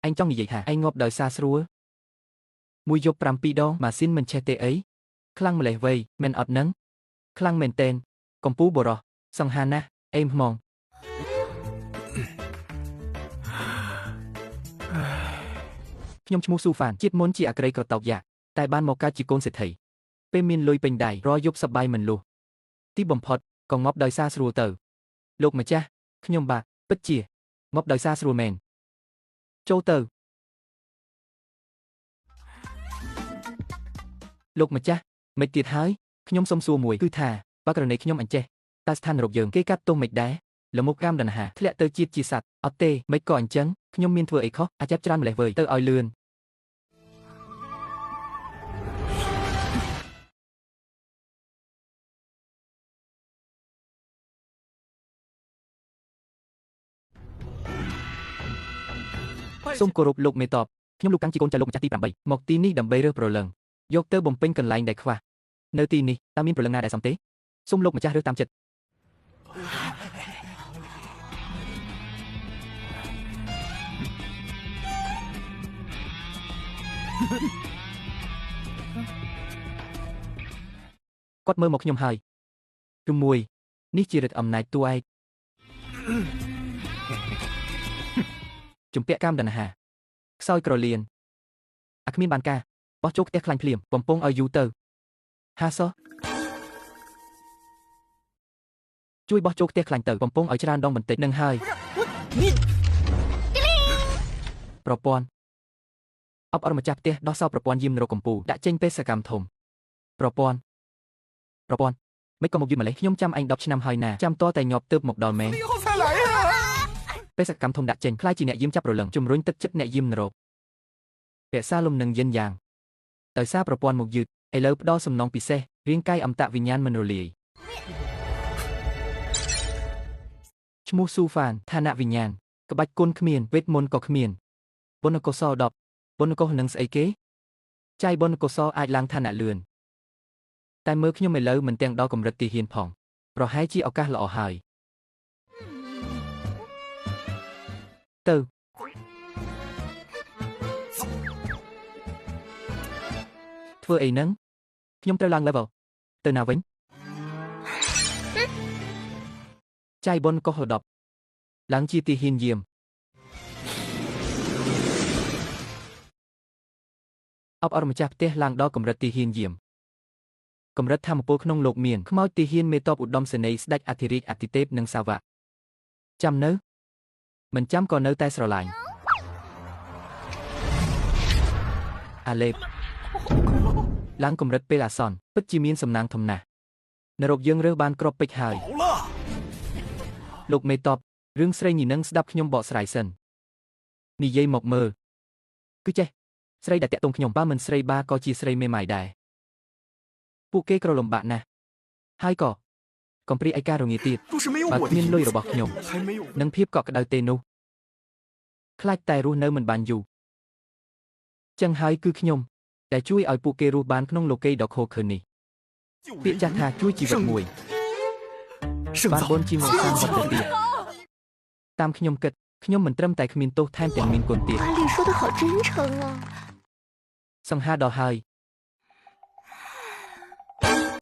anh trong gì vậy hả? Anh ngộp đời xa xrua. Mùi dọc pram pi đo mà xin mình che tê ấy. Khlang mà lệ vây, men ọt nắng. Khlang men tên, công pú bồ rò, song hana, em mong. ខ្ញុំឈ្មោះស៊ូហ្វានជាតិមុនជាអក្រីក្រតោកយ៉ាតែបានមកកើតជាកូនសេដ្ឋីពេលមានលុយពេញដៃរយប់សប្បាយមិនលុះទីបំផុតក៏ងាប់ដោយសារស្រួលទៅលោកម្ចាស់ខ្ញុំបាទពិតជាងាប់ដោយសារស្រួលមែនចូលទៅលោកម្ចាស់មិនទៀតហើយខ្ញុំសុំសួរមួយគឺថាបើករណីខ្ញុំអញ្ចេះតើស្ថានរកយើងគេកាត់ទោសមិនដែរលមុខកាមដណ្ហាធ្លាក់ទៅជាតិជាសត្វអត់ទេមិនក៏អញ្ចឹងខ្ញុំមានធ្វើអីខុសអាចចាប់ច្រើនម្លេះវើយទៅឲ្យលឿនសូមគោរពលោកមេតបខ្ញុំលោកកាំងជាកូនចៅលោកម្ចាស់ទី8មកទីនេះដើម្បីរើសប្រឡឹងយកទៅបំពេញកន្លែងដែលខ្វះនៅទីនេះតើមានប្រឡឹងណាដែលសំទេសូមលោកម្ចាស់រើសតាមចិត្តគាត់មើលមកខ្ញុំហើយឬមួយនេះជាឫទ្ធិអំណាចតួឯកជំពាក់កាមដណ្ហាខ្សោយក្រលៀនអាគ្មានបានការបោះចូលផ្ទះខ្លាញ់ភ្លាមបំពងឲ្យយូរទៅហាសោះជួយបោះចូលផ្ទះខ្លាញ់ទៅបំពងឲ្យច្រើនដងបន្តិចនឹងហើយប្រព័ន្ធអបអរម្ចាស់ផ្ទះដោះសោប្រព័ន្ធយាមនរកកម្ពុជាដាក់ចេញបេសកកម្មធំប្រព័ន្ធមិនក៏មកយឺតម្លេះខ្ញុំចាំអញ10ឆ្នាំហើយណាចាំតតែញាប់ទៅមកដល់មែនបេសកកម្មធំដាក់ចេញខ្លាយជាអ្នកយាមចាប់រលឹងជំរុញទឹកចិត្តអ្នកយាមនរកពាក្យសារលំនឹងយិនយ៉ាងដោយសារប្រព័ន្ធមកយឺតឥឡូវផ្ដោសំណងពិសេសរាងកាយអមតវិញ្ញាណមិនរលាយឈ្មោះស៊ូហ្វានឋានៈវិញ្ញាណក្បាច់គុណគ្មានវេទមន្តក៏គ្មានបុណ្យកុសល10បុណ្យកុសនឹងស្អីគេចាយបុណ្យកុសលអាចឡើងឋានៈលឿនតែមើលខ្ញុំឥឡូវមិនទាំងដល់កម្រិតទីហ៊ានផងប្រហែលជាឱកាសល្អហើយទៅធ្វើអីហ្នឹងខ្ញុំត្រូវឡើង level ទៅណាវិញចាយបុណ្យកុសល10ឡើងជាទីហ៊ានយាមអបអរម្ចាស់ផ្ទះឡើងដល់កម្រិតទីហ៊ានយាមកម្រិតធម្មពលក្នុងលោកមានខ្មោចទីហ៊ានមេតបឧត្តមសេនីយ៍ស្ដេចអធិរាជអធិទេពនិងសាវកចាំនៅមិនចាំក៏នៅតែស្រឡាញ់អាឡេបឡើងកម្រិតពេលអាសន្នពិតជាមានសំណាងធំណាស់នរកយើងរើសបានក្របពេជ្រហើយលោកមេតបរឿងស្រីញីនឹងស្ដាប់ខ្ញុំបកស្រាយសិននិយាយមកមើលគឺចេះស្រីដែលតាក់ទងខ្ញុំបើមិនស្រីបាក៏ជាស្រីមេម៉ាយដែរពួកគេក្រលំបាកណាស់ហើយក៏កំព្រាឯការរងាទៀតបើគ្មានលុយរបស់ខ្ញុំនឹងភាពកក់ក្ដៅទេនោះខ្លាចតែរស់នៅមិនបានយូរចឹងហើយគឺខ្ញុំដែលជួយឲ្យពួកគេរស់បានក្នុងលោកីដ៏ខូខើនេះពាក្យចាស់ថាជួយជីវិតមួយបានបនជាមួយសាមវត្តទៀតតាមខ្ញុំគិតខ្ញុំមិនត្រឹមតែគ្មានទោសថែមទាំងមានគុណទៀតសង្ហាដល់ហើយ